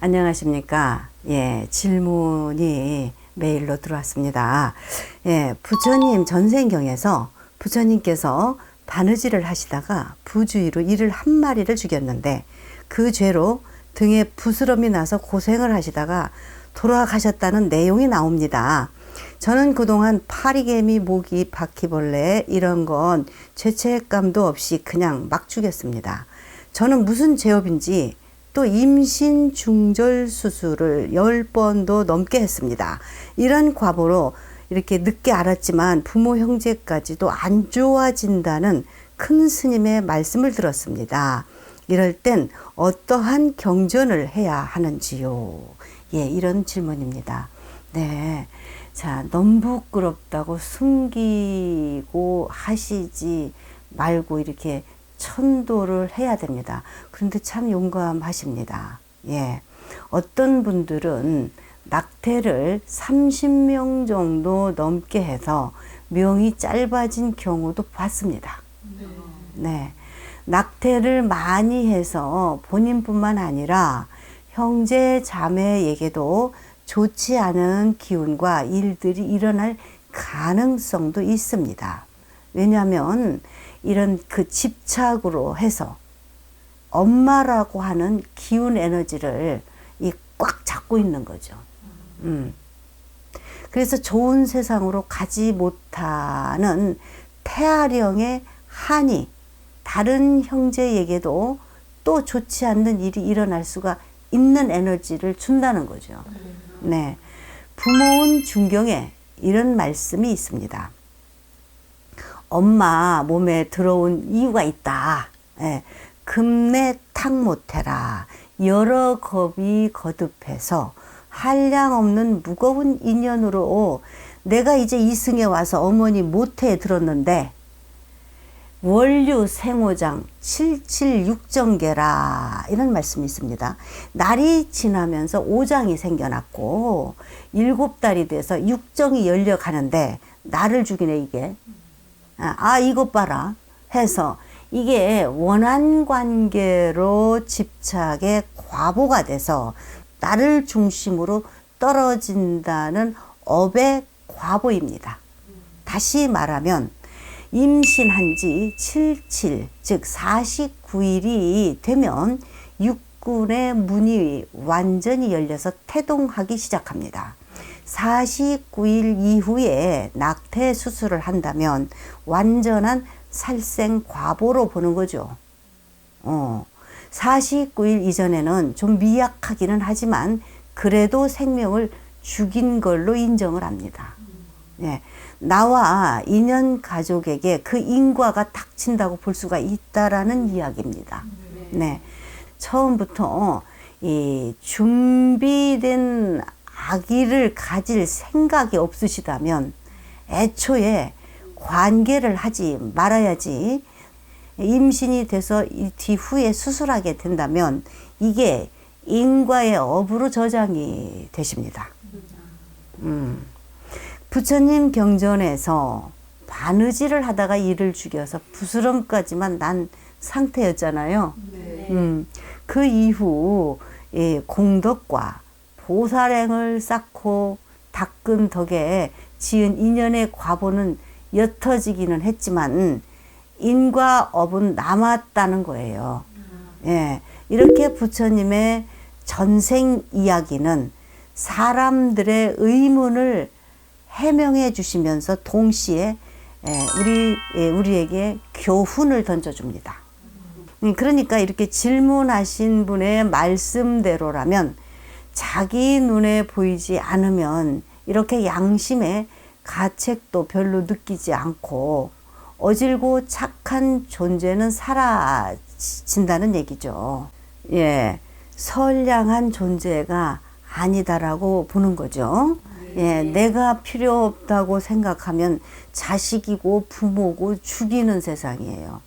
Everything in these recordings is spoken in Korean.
안녕하십니까. 예, 질문이 메일로 들어왔습니다. 예, 부처님 전생경에서 부처님께서 바느질을 하시다가 부주의로 이를 한 마리를 죽였는데 그 죄로 등에 부스럼이 나서 고생을 하시다가 돌아가셨다는 내용이 나옵니다. 저는 그동안 파리개미, 모기, 바퀴벌레 이런 건 죄책감도 없이 그냥 막 죽였습니다. 저는 무슨 죄업인지 또 임신 중절 수술을 10번도 넘게 했습니다. 이런 과보로 이렇게 늦게 알았지만 부모 형제까지도 안 좋아진다는 큰 스님의 말씀을 들었습니다. 이럴 땐 어떠한 경전을 해야 하는지요? 예, 이런 질문입니다. 네. 자, 너무 부끄럽다고 숨기고 하시지 말고 이렇게 천도를 해야 됩니다. 그런데 참 용감하십니다. 예. 어떤 분들은 낙태를 30명 정도 넘게 해서 명이 짧아진 경우도 봤습니다. 네. 낙태를 많이 해서 본인뿐만 아니라 형제 자매에게도 좋지 않은 기운과 일들이 일어날 가능성도 있습니다. 왜냐하면 이런 그 집착으로 해서 엄마라고 하는 기운 에너지를 꽉 잡고 있는 거죠. 그래서 좋은 세상으로 가지 못하는 태아령의 한이 다른 형제에게도 또 좋지 않는 일이 일어날 수가 있는 에너지를 준다는 거죠. 네. 부모운 중경에 이런 말씀이 있습니다. 엄마 몸에 들어온 이유가 있다. 예. 금내 탁 못해라. 여러 겁이 거듭해서 한량 없는 무거운 인연으로 내가 이제 이승에 와서 어머니 모태에 들었는데 원류 생오장 776정계라 이런 말씀이 있습니다. 날이 지나면서 오장이 생겨났고 7달이 돼서 육정이 열려가는데 나를 죽이네 이게. 아 이것 봐라 해서 이게 원한관계로 집착의 과보가 돼서 나를 중심으로 떨어진다는 업의 과보입니다. 다시 말하면 임신한 지 77, 즉 49일이 되면 육군의 문이 완전히 열려서 태동하기 시작합니다. 49일 이후에 낙태 수술을 한다면 완전한 살생 과보로 보는 거죠. 49일 이전에는 좀 미약하기는 하지만 그래도 생명을 죽인 걸로 인정을 합니다. 예, 나와 인연 가족에게 그 인과가 닥친다고 볼 수가 있다라는 이야기입니다. 네, 처음부터 이 준비된 아기를 가질 생각이 없으시다면 애초에 관계를 하지 말아야지. 임신이 돼서 이 뒤후에 수술하게 된다면 이게 인과의 업으로 저장이 되십니다. 부처님 경전에서 바느질을 하다가 이를 죽여서 부스럼까지만 난 상태였잖아요. 네. 그 이후 공덕과 보살행을 쌓고 닦은 덕에 지은 인연의 과보는 옅어지기는 했지만 인과 업은 남았다는 거예요. 예, 이렇게 부처님의 전생 이야기는 사람들의 의문을 해명해 주시면서 동시에 우리에게 교훈을 던져줍니다. 그러니까 이렇게 질문하신 분의 말씀대로라면 자기 눈에 보이지 않으면 이렇게 양심의 가책도 별로 느끼지 않고 어질고 착한 존재는 사라진다는 얘기죠. 예, 선량한 존재가 아니다라고 보는 거죠. 예, 내가 필요 없다고 생각하면 자식이고 부모고 죽이는 세상이에요.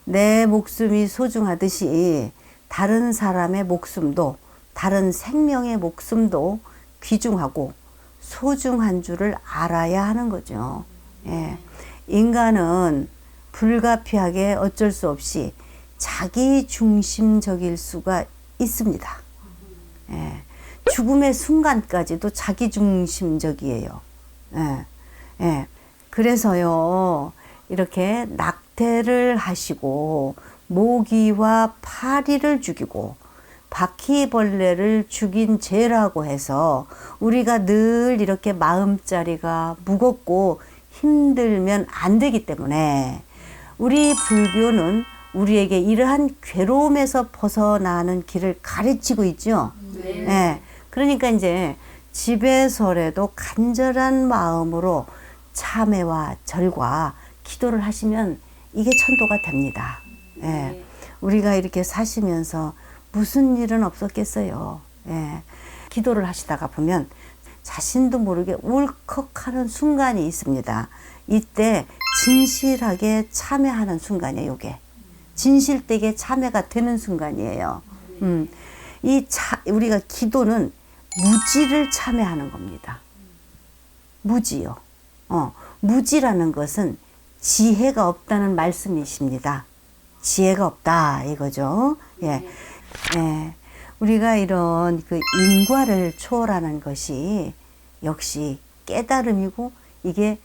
내 목숨이 소중하듯이 다른 사람의 목숨도 다른 생명의 목숨도 귀중하고 소중한 줄을 알아야 하는 거죠. 예. 인간은 불가피하게 어쩔 수 없이 자기 중심적일 수가 있습니다. 예. 죽음의 순간까지도 자기중심적이에요. 예. 예. 그래서요, 이렇게 낙태를 하시고, 모기와 파리를 죽이고, 바퀴벌레를 죽인 죄라고 해서 우리가 늘 이렇게 마음자리가 무겁고 힘들면 안 되기 때문에 우리 불교는 우리에게 이러한 괴로움에서 벗어나는 길을 가르치고 있죠. 네. 예. 그러니까 이제 집에서라도 간절한 마음으로 참회와 절과 기도를 하시면 이게 천도가 됩니다. 예. 네. 우리가 이렇게 사시면서 무슨 일은 없었겠어요. 예. 기도를 하시다가 보면 자신도 모르게 울컥하는 순간이 있습니다. 이때 진실하게 참회하는 순간이에요, 이게. 진실되게 참회가 되는 순간이에요. 우리가 기도는 무지를 참회하는 겁니다. 무지요. 무지라는 것은 지혜가 없다는 말씀이십니다. 지혜가 없다, 이거죠. 예. 예. 우리가 이런 그 인과를 초월하는 것이 역시 깨달음이고 이게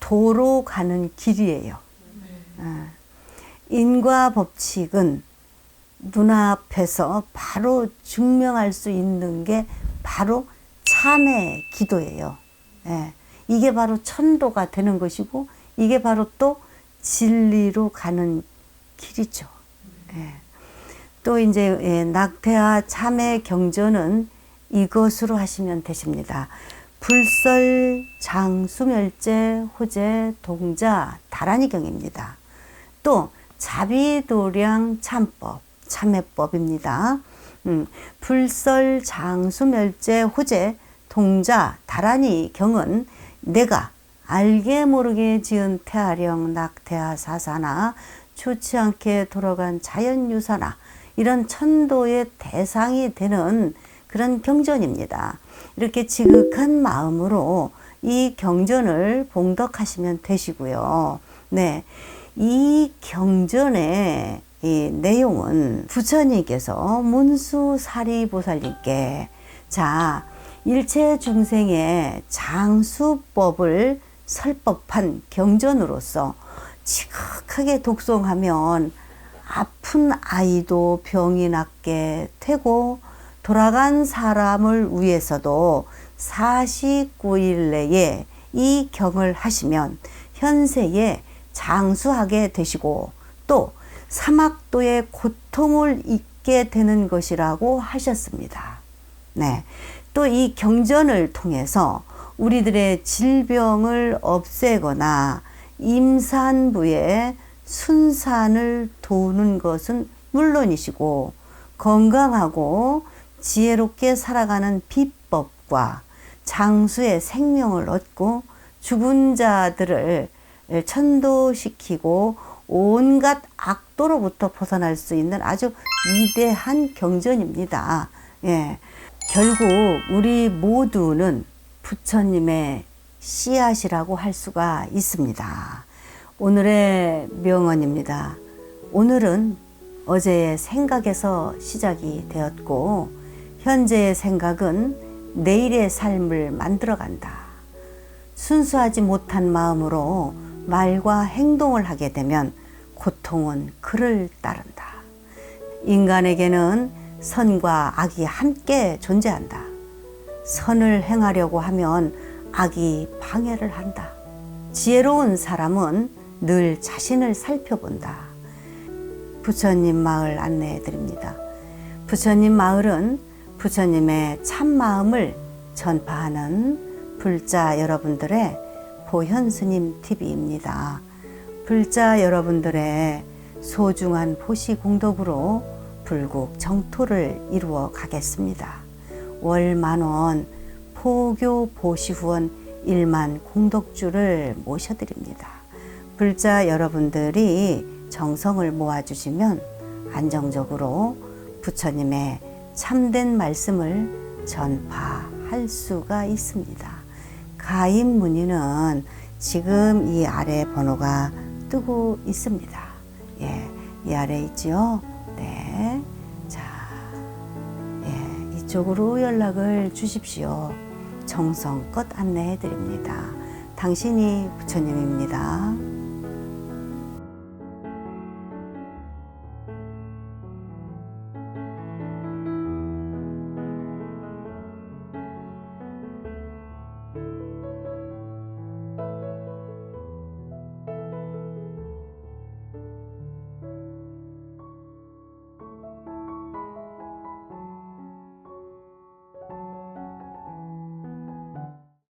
도로 가는 길이에요. 인과 법칙은 눈앞에서 바로 증명할 수 있는 게 바로 참회 기도예요. 예. 이게 바로 천도가 되는 것이고 이게 바로 또 진리로 가는 길이죠. 예. 또 이제 낙태와 참회 경전은 이것으로 하시면 되십니다. 불설 장수멸제 호재 동자 다란이경입니다. 또 자비도량 참법 참회법입니다. 불설 장수멸제 호재 동자 다란이경은 내가 알게 모르게 지은 태아령 낙태아 사사나 좋지 않게 돌아간 자연유사나 이런 천도의 대상이 되는 그런 경전입니다. 이렇게 지극한 마음으로 이 경전을 봉독하시면 되시고요. 네, 이 경전의 이 내용은 부처님께서 문수사리보살님께 자, 일체 중생의 장수법을 설법한 경전으로서 지극하게 독송하면 아픈 아이도 병이 낫게 되고 돌아간 사람을 위해서도 49일 내에 이 경을 하시면 현세에 장수하게 되시고 또 사막도의 고통을 잊게 되는 것이라고 하셨습니다. 네. 또 이 경전을 통해서 우리들의 질병을 없애거나 임산부의 순산을 도우는 것은 물론이시고 건강하고 지혜롭게 살아가는 비법과 장수의 생명을 얻고 죽은 자들을 천도시키고 온갖 악도로부터 벗어날 수 있는 아주 위대한 경전입니다. 예. 결국 우리 모두는 부처님의 씨앗이라고 할 수가 있습니다. 오늘의 명언입니다. 오늘은 어제의 생각에서 시작이 되었고 현재의 생각은 내일의 삶을 만들어간다. 순수하지 못한 마음으로 말과 행동을 하게 되면 고통은 그를 따른다. 인간에게는 선과 악이 함께 존재한다. 선을 행하려고 하면 악이 방해를 한다. 지혜로운 사람은 늘 자신을 살펴본다. 부처님 마을 안내해 드립니다. 부처님 마을은 부처님의 참마음을 전파하는 불자 여러분들의 보현스님 TV입니다. 불자 여러분들의 소중한 보시 공덕으로 불국 정토를 이루어 가겠습니다. 월 10,000원 포교 보시 후원 1만 공덕주를 모셔드립니다. 불자 여러분들이 정성을 모아주시면 안정적으로 부처님의 참된 말씀을 전파할 수가 있습니다. 가입 문의는 지금 이 아래 번호가 뜨고 있습니다. 예, 이 아래 있죠? 네. 자, 예, 이쪽으로 연락을 주십시오. 정성껏 안내해 드립니다. 당신이 부처님입니다.